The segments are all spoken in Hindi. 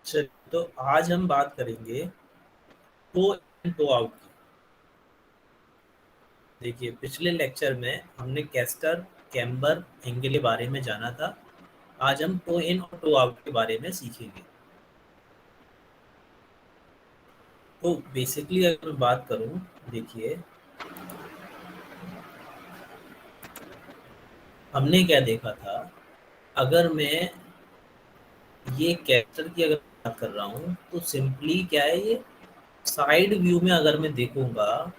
चलिए, तो आज हम बात करेंगे टो इन टो आउट की। देखिए, पिछले लेक्चर में हमने कैस्टर, कैम्बर, एंगल के बारे में जाना था। आज हम टो इन और टो आउट के बारे में सीखेंगे। तो बेसिकली अगर मैं बात करूं, देखिए हमने क्या देखा था। अगर मैं ये कैस्टर की अगर बात कर रहा हूं तो सिंपली क्या है, ये साइड व्यू में अगर मैं देखूंगा,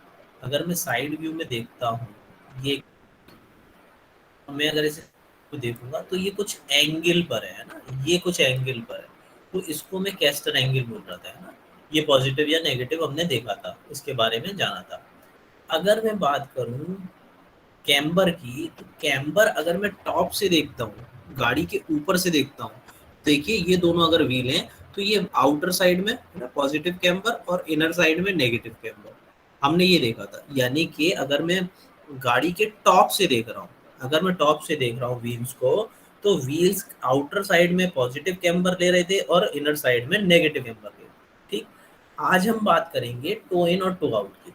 अगर मैं साइड व्यू में देखता हूँ, ये मैं अगर इसे देखूंगा तो ये कुछ एंगल पर है ना, ये कुछ एंगल पर है। तो इसको मैं कैस्टर एंगल बोल रहा था, है ना। ये पॉजिटिव या नेगेटिव हमने देखा था, इसके बारे में जाना था। अगर मैं बात करूं कैम्बर की, तो कैम्बर अगर मैं टॉप से देखता हूँ, गाड़ी के ऊपर से देखता हूँ, देखिए ये दोनों अगर व्हील हैं तो ये आउटर साइड में है ना पॉजिटिव कैम्बर और इनर साइड में नेगेटिव कैम्बर। हमने ये देखा था, यानी कि अगर मैं गाड़ी के टॉप से देख रहा हूँ, अगर मैं टॉप से देख रहा हूँ व्हील्स को, तो व्हील्स आउटर साइड में पॉजिटिव कैम्बर ले रहे थे और इनर साइड में नेगेटिव कैम्बर ले रहे थे। ठीक। आज हम बात करेंगे टो इन और टो आउट की।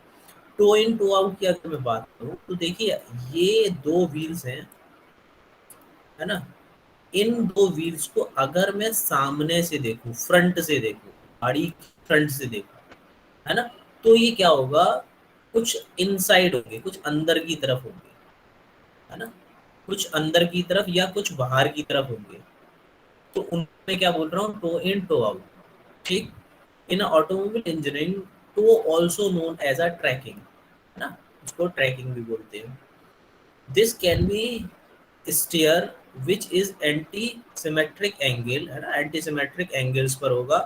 टो इन टो आउट की अगर मैं बात करूं तो देखिए, ये दो व्हील्स हैं, है ना। इन दो व्हील्स को अगर मैं सामने से देखूं, फ्रंट से देखूं, गाड़ी फ्रंट से देखूं, है ना, तो ये क्या होगा, कुछ इनसाइड होंगे, कुछ अंदर की तरफ होंगे, है ना, कुछ अंदर की तरफ या कुछ बाहर की तरफ होंगे। तो उनमें क्या बोल रहा हूँ, टो इन टो आउट। ठीक। In automobile engineering, toe also known as a tracking, है ना, इसको ट्रैकिंग भी बोलते हैं। This can be steer which is anti symmetric angle, है ना, एंटी सिमेट्रिक एंगल्स पर होगा।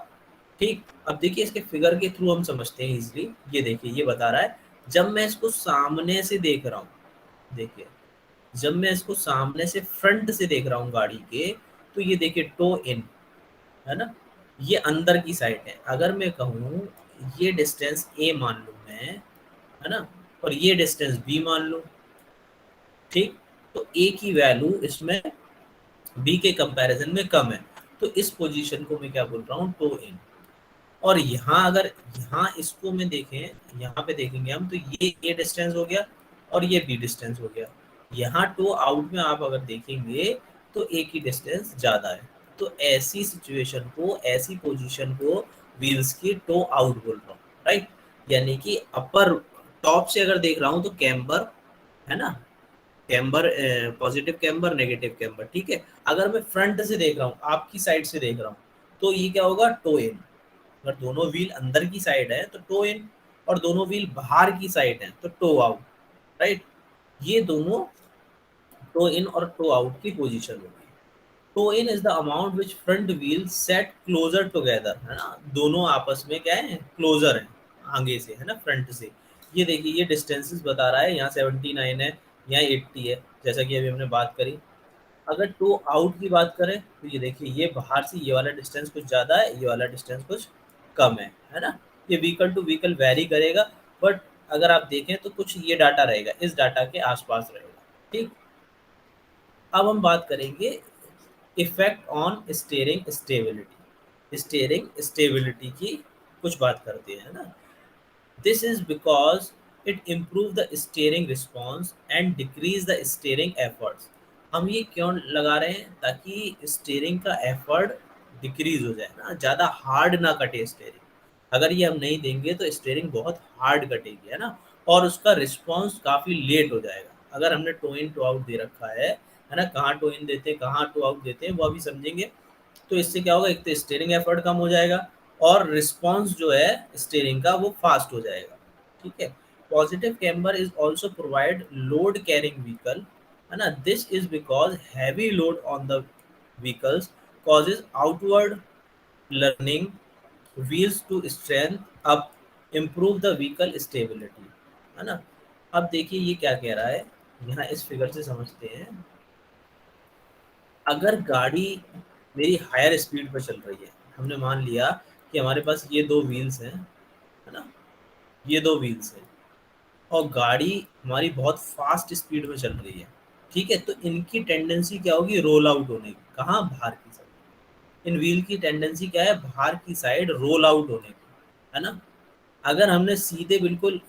ठीक। अब देखिए, इसके फिगर के थ्रू हम समझते हैं इजिली। ये देखिए, ये बता रहा है जब मैं इसको सामने से देख रहा हूँ, देखिए जब मैं इसको सामने से फ्रंट से देख रहा हूँ गाड़ी के, तो ये देखिए टो इन, है ना, ये अंदर की साइड है। अगर मैं कहूँ ये डिस्टेंस ए मान लूँ मैं, है ना, और ये डिस्टेंस बी मान लूँ। ठीक। तो ए की वैल्यू इसमें बी के कंपैरिजन में कम है, तो इस पोजीशन को मैं क्या बोल रहा हूँ, टो इन। और यहाँ अगर यहाँ इसको में देखें, यहाँ पे देखेंगे हम, तो ये ए डिस्टेंस हो गया और ये बी डिस्टेंस हो गया। यहाँ टो आउट में आप अगर देखेंगे तो ए की डिस्टेंस ज़्यादा है। तो ऐसी सिचुएशन को, ऐसी पोजीशन को व्हील्स की टो आउट बोल रहा हूँ, राइट। यानी कि अपर टॉप से अगर देख रहा हूँ तो कैम्बर, है ना, camber, positive camber, negative camber. ठीक है। अगर मैं फ्रंट से देख रहा हूँ, आपकी साइड से देख रहा हूँ, तो ये क्या होगा, टो इन। अगर दोनों व्हील अंदर की साइड है तो टो इन, और दोनों व्हील बाहर की साइड है तो टो आउट, राइट। ये दोनों टो इन और टो आउट की पोजीशन होगी। Toe in is the amount which front wheel set closer together, है ना, दोनों आपस में क्या है, क्लोजर है, आगे से, है ना, फ्रंट से। ये देखिए, ये डिस्टेंसेस बता रहा है, यहाँ 79 है, यहाँ 80 है, जैसा कि अभी हमने बात करी। अगर टो आउट की बात करें तो ये देखिए, ये बाहर से ये वाला डिस्टेंस कुछ ज़्यादा है, ये वाला डिस्टेंस कुछ कम है ना। ये व्हीकल टू व्हीकल वेरी करेगा, बट अगर आप देखें तो कुछ ये डाटा रहेगा, इस डाटा के आसपास रहेगा। ठीक। अब हम बात करेंगे effect on steering stability. Steering stability की कुछ बात करते हैं ना। This is because it improve the steering response and decrease the steering efforts. हम ये क्यों लगा रहे हैं, ताकि स्टीयरिंग का एफर्ट डिक्रीज हो जाए ना, ज़्यादा हार्ड ना कटे स्टीयरिंग। अगर ये हम नहीं देंगे तो स्टीयरिंग बहुत हार्ड कटेगी, है ना, और उसका रिस्पॉन्स काफ़ी लेट हो जाएगा। अगर हमने टो इन टो आउट दे रखा है ना, कहाँ टो इन देते हैं कहाँ टो आउट देते हैं वो अभी समझेंगे। तो इससे क्या होगा, एक तो स्टीयरिंग एफर्ट कम हो जाएगा और रिस्पॉन्स जो है स्टीयरिंग का वो फास्ट हो जाएगा। ठीक है। Positive camber is also provide load carrying vehicle, है ना। This is because heavy load on the vehicles causes outward learning wheels to strength up, improve the vehicle stability, है ना। अब देखिए ये क्या कह रहा है, यहाँ इस फिगर से समझते हैं। अगर गाड़ी मेरी हायर स्पीड पर चल रही है, हमने मान लिया कि हमारे पास ये दो व्हील्स हैं, है ना, ये दो व्हील्स हैं, और गाड़ी हमारी बहुत फास्ट स्पीड में चल रही है। ठीक है। तो इनकी टेंडेंसी क्या होगी, रोल आउट होने की, कहाँ, बाहर की साइड। इन व्हील की टेंडेंसी क्या है, बाहर की साइड रोल आउट होने की, है ना। अगर हमने सीधे बिल्कुल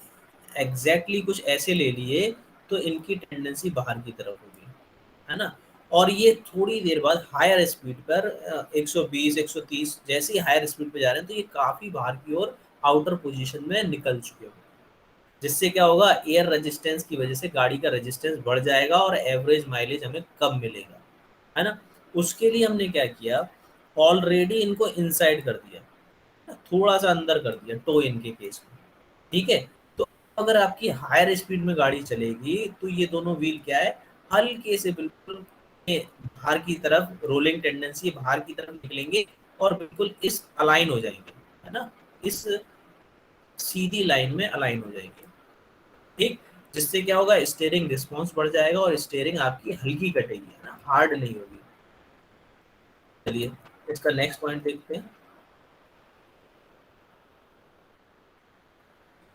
एग्जैक्टली कुछ ऐसे ले लिए तो इनकी टेंडेंसी बाहर की तरफ होगी, है ना। और ये थोड़ी देर बाद हायर स्पीड पर 120 130 जैसे ही हायर स्पीड पे जा रहे हैं तो ये काफ़ी बाहर की ओर आउटर पोजीशन में निकल चुके होंगे, जिससे क्या होगा, एयर रेजिस्टेंस की वजह से गाड़ी का रेजिस्टेंस बढ़ जाएगा और एवरेज माइलेज हमें कम मिलेगा, है ना। उसके लिए हमने क्या किया, ऑलरेडी इनको इनसाइड कर दिया, थोड़ा सा अंदर कर दिया टो इन के केस में, ठीक है। तो अगर आपकी हायर स्पीड में गाड़ी चलेगी तो ये दोनों व्हील क्या है, हल्के से बिल्कुल बाहर की तरफ रोलिंग टेंडेंसी, बाहर की तरफ निकलेंगे और बिल्कुल इस अलाइन हो जाएंगे, है ना, इस सीधी लाइन में अलाइन हो जाएंगे, ठीक। जिससे क्या होगा, स्टीयरिंग रिस्पॉन्स बढ़ जाएगा और स्टीयरिंग आपकी हल्की कटेगी, है ना, हार्ड नहीं होगी। चलिए इसका नेक्स्ट पॉइंट देखते हैं।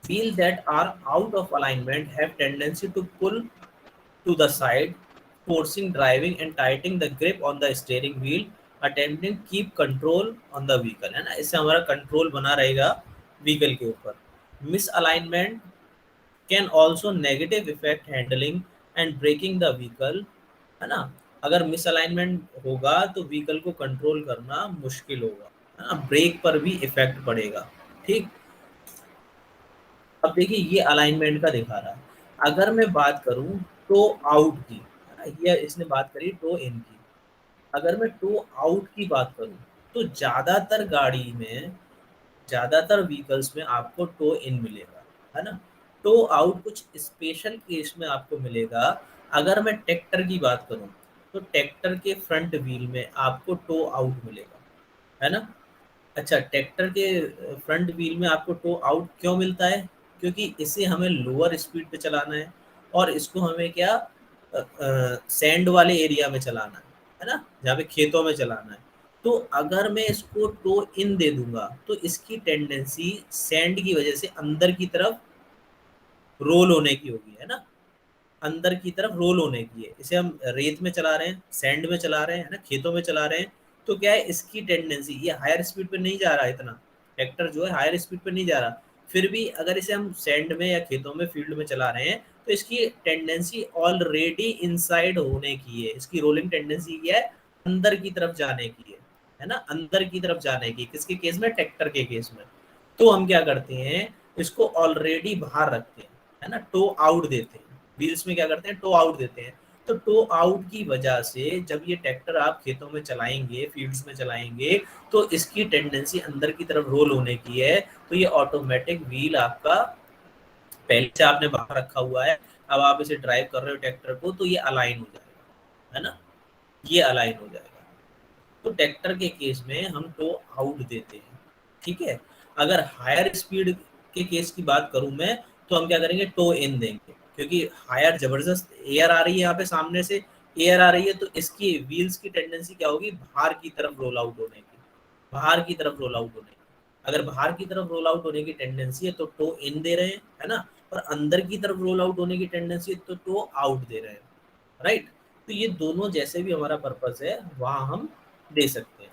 Wheels that are out of alignment have tendency to pull to the side, forcing driving and tightening the grip on the steering wheel, attempting keep control on the vehicle, है ना। इससे हमारा कंट्रोल बना रहेगा व्हीकल के ऊपर। Misalignment can also negative effect handling and braking the vehicle, है ना। अगर मिसअलाइनमेंट होगा तो व्हीकल को कंट्रोल करना मुश्किल होगा, है ना, ब्रेक पर भी इफेक्ट पड़ेगा, ठीक। अब देखिए ये अलाइनमेंट का दिखा रहा है। अगर मैं बात करूं टो आउट की, है ना, ये इसने बात करी टो इन की। अगर मैं टो आउट की बात करूं तो ज़्यादातर गाड़ी में, ज़्यादातर व्हीकल्स में आपको टो इन मिलेगा, है ना। टो आउट कुछ स्पेशल केस में आपको मिलेगा। अगर मैं ट्रैक्टर की बात करूं तो ट्रैक्टर के फ्रंट व्हील में आपको टो आउट मिलेगा, है ना। अच्छा, ट्रैक्टर के फ्रंट व्हील में आपको टो आउट क्यों मिलता है, क्योंकि इसे हमें लोअर स्पीड पे चलाना है और इसको हमें क्या, सैंड वाले एरिया में चलाना है ना, जहाँ पे खेतों में चलाना है। तो अगर मैं इसको टो इन दे दूंगा तो इसकी टेंडेंसी सैंड की वजह से अंदर की तरफ रोल होने की होगी, है ना, अंदर की तरफ रोल होने की है। इसे हम रेत में चला रहे हैं, सैंड में चला रहे हैं, है ना, खेतों में चला रहे हैं, तो क्या है, इसकी टेंडेंसी, ये हायर स्पीड पे नहीं जा रहा है, इतना ट्रैक्टर जो है हायर स्पीड पे नहीं जा रहा, फिर भी अगर इसे हम सैंड में या खेतों में फील्ड में चला रहे हैं तो इसकी टेंडेंसी ऑलरेडी इनसाइड होने की है, इसकी रोलिंग टेंडेंसी क्या है, अंदर की तरफ जाने की है ना, अंदर की तरफ जाने की, किसके केस में, ट्रैक्टर के केस में। तो हम क्या करते हैं, इसको ऑलरेडी बाहर रखते हैं, है ना, टो आउट देते हैं, व्हील्स में क्या करते हैं, टो आउट देते हैं। तो टो आउट की वजह से जब ये ट्रैक्टर आप खेतों में चलाएंगे, फील्ड्स में चलाएंगे, तो इसकी टेंडेंसी अंदर की तरफ रोल होने की है। तो ये ऑटोमेटिक व्हील आपका पहले से आपने बाहर रखा हुआ है, अब आप इसे ड्राइव कर रहे हो ट्रैक्टर को तो ये अलाइन हो जाएगा, है ना, ये अलाइन हो जाएगा। तो ट्रैक्टर के केस में हम टो आउट देते हैं, ठीक है। अगर हायर स्पीड के केस की बात करूं मैं तो हम क्या करेंगे, टो इन देंगे, क्योंकि हायर जबरदस्त एयर आ रही है, यहाँ पे सामने से एयर आ रही है तो इसकी व्हील्स की टेंडेंसी क्या होगी, बाहर की तरफ रोल आउट होने की, बाहर की तरफ रोल आउट होने की। अगर बाहर की तरफ रोल आउट होने की टेंडेंसी है तो टो इन दे रहे हैं, है ना, और अंदर की तरफ रोल आउट होने की टेंडेंसी है तो टो आउट दे रहे हैं, राइट। तो ये दोनों जैसे भी हमारा पर्पस है वहाँ हम दे सकते हैं।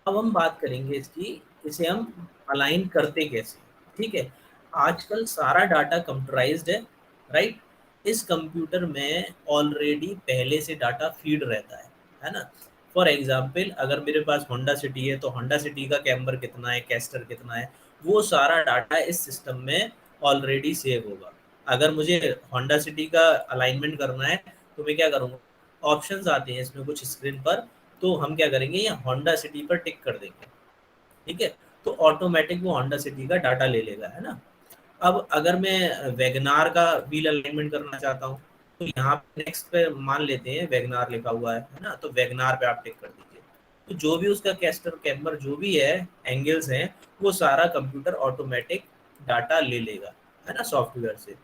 अब हम बात करेंगे इसकी, इसे हम अलाइन करते कैसे, ठीक है। आजकल सारा डाटा कंप्यूटराइज्ड है, राइट। इस कंप्यूटर में ऑलरेडी पहले से डाटा फीड रहता है ना। फॉर एग्जांपल अगर मेरे पास होंडा सिटी है तो होंडा सिटी का कैम्बर कितना है, कैस्टर कितना है, वो सारा डाटा इस सिस्टम में ऑलरेडी सेव होगा। अगर मुझे होंडा सिटी का अलाइनमेंट करना है तो मैं क्या करूँगा, ऑप्शंस आते हैं इसमें कुछ स्क्रीन पर, तो हम क्या करेंगे, ये होंडा सिटी पर टिक कर देंगे, ठीक है। तो ऑटोमेटिक वो होंडा सिटी का डाटा ले लेगा, है ना। अब अगर मैं वैगनार का व्हील अलाइनमेंट करना चाहता हूँ तो यहाँ पे नेक्स्ट पे मान लेते हैं वैगनार लिखा हुआ है ना, तो वैगनार पे आप टिक कर दीजिए। तो जो भी उसका कैस्टर कैम्बर जो भी है, एंगल्स हैं, वो सारा कंप्यूटर ऑटोमेटिक डाटा ले लेगा, है ना, सॉफ्टवेयर से।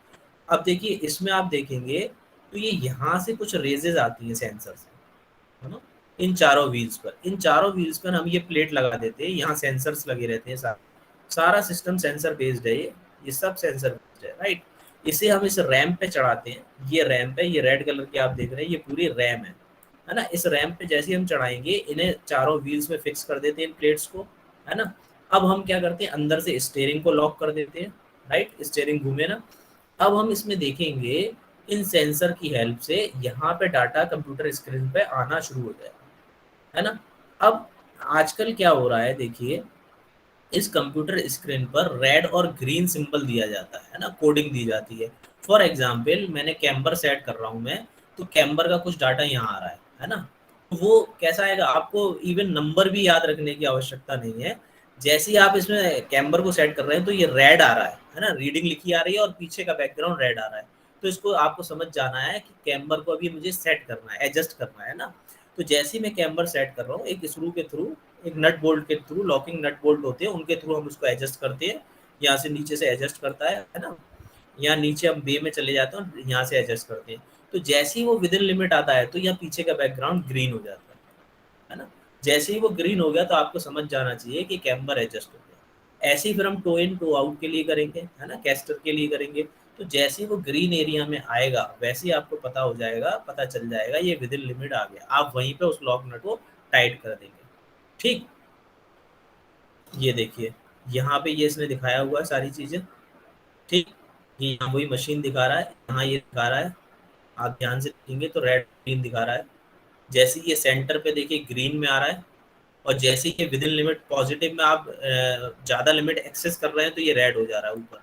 अब देखिए इसमें आप देखेंगे तो ये यहाँ से कुछ रेजेस आती हैं सेंसर से, है ना, इन चारों व्हील्स पर हम ये प्लेट लगा देते हैं, यहाँ सेंसर्स लगे रहते हैं, सारा सिस्टम सेंसर बेस्ड है, ये सब सेंसर बेस्ड है, राइट। इसे हम इस रैम पे चढ़ाते हैं, ये रैम पे, ये रेड कलर की आप देख रहे हैं, ये पूरी रैम है, है ना। इस रैंप पे जैसे ही हम चढ़ाएंगे, इन्हें चारों व्हील्स में फिक्स कर देते हैं, इन प्लेट्स को, है ना। अब हम क्या करते हैं, अंदर से स्टीयरिंग को लॉक कर देते हैं, राइट, स्टीयरिंग घूमे ना। अब हम इसमें देखेंगे इन सेंसर की हेल्प से यहाँ पे डाटा कंप्यूटर स्क्रीन पे आना शुरू हो जाएगा, है ना। अब आजकल क्या हो रहा है देखिए, इस कंप्यूटर स्क्रीन पर रेड और ग्रीन सिंबल दिया जाता है ना, कोडिंग दी जाती है। फॉर एग्जाम्पल मैंने कैम्बर सेट कर रहा हूँ मैं, तो कैम्बर का कुछ डाटा यहाँ आ रहा है ना। तो वो कैसा आएगा, आपको इवन नंबर भी याद रखने की आवश्यकता नहीं है। जैसे ही आप इसमें कैम्बर को सेट कर रहे हैं तो ये रेड आ रहा है ना, रीडिंग लिखी आ रही है और पीछे का बैकग्राउंड रेड आ रहा है। तो इसको आपको समझ जाना है कि कैम्बर को अभी मुझे सेट करना है, एडजस्ट करना है ना। तो जैसे ही मैं कैम्बर सेट कर रहा हूँ, एक स्क्रू के थ्रू, एक नट बोल्ट के थ्रू, लॉकिंग नट बोल्ट होते हैं उनके थ्रू हम उसको एडजस्ट करते हैं। यहाँ से नीचे से एडजस्ट करता है ना। यहाँ नीचे हम बे में चले जाते हैं, यहाँ से एडजस्ट करते हैं। तो जैसे ही वो विद इन लिमिट आता है तो यहाँ पीछे का बैकग्राउंड ग्रीन हो जाता है ना। जैसे ही वो ग्रीन हो गया तो आपको समझ जाना चाहिए कि कैम्बर एडजस्ट हो गया। ऐसे ही फिर हम टो इन टो आउट के लिए करेंगे, है ना, कैस्टर के लिए करेंगे। तो जैसे ही वो ग्रीन एरिया में आएगा वैसे ही आपको पता हो जाएगा, पता चल जाएगा ये विद इन लिमिट आ गया, आप वहीं पे उस लॉक नट को टाइट कर देंगे। ठीक, ये देखिए, यहाँ पे ये इसने दिखाया हुआ है सारी चीज़ें। ठीक, ये यहाँ वही मशीन दिखा रहा है, यहाँ ये दिखा रहा है। आप ध्यान से देखेंगे तो रेड ग्रीन दिखा रहा है। जैसे ये सेंटर पे देखिए ग्रीन में आ रहा है, और जैसे ही ये विद इन लिमिट पॉजिटिव में आप ज़्यादा लिमिट एक्सेस कर रहे हैं तो ये रेड हो जा रहा है ऊपर,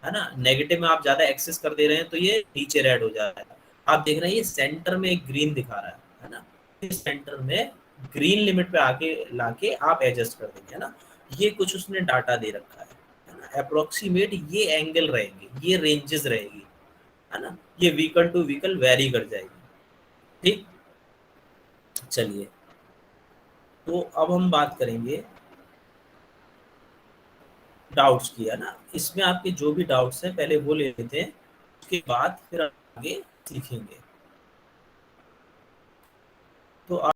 है ना। नेगेटिव में आप ज़्यादा एक्सेस कर दे रहे हैं तो ये नीचे रेड हो जा रहा है। आप देख रहे हैं ये सेंटर में एक ग्रीन दिखा रहा है ना। इस सेंटर में ग्रीन लिमिट पे आके लाके आप एडजस्ट कर देंगे, है ना। ये कुछ उसने डाटा दे रखा है ना। अप्रोक्सीमेट ये एंगल रहेंगे, ये रेंजेस रहेगी, है ना। ये व्हीकल टू व्हीकल वेरी कर जाएगी। ठीक, चलिए, तो अब हम बात करेंगे डाउट्स की, है ना। इसमें आपके जो भी डाउट्स हैं पहले वो ले लेते हैं, उसके बाद फिर आगे सीखेंगे। तो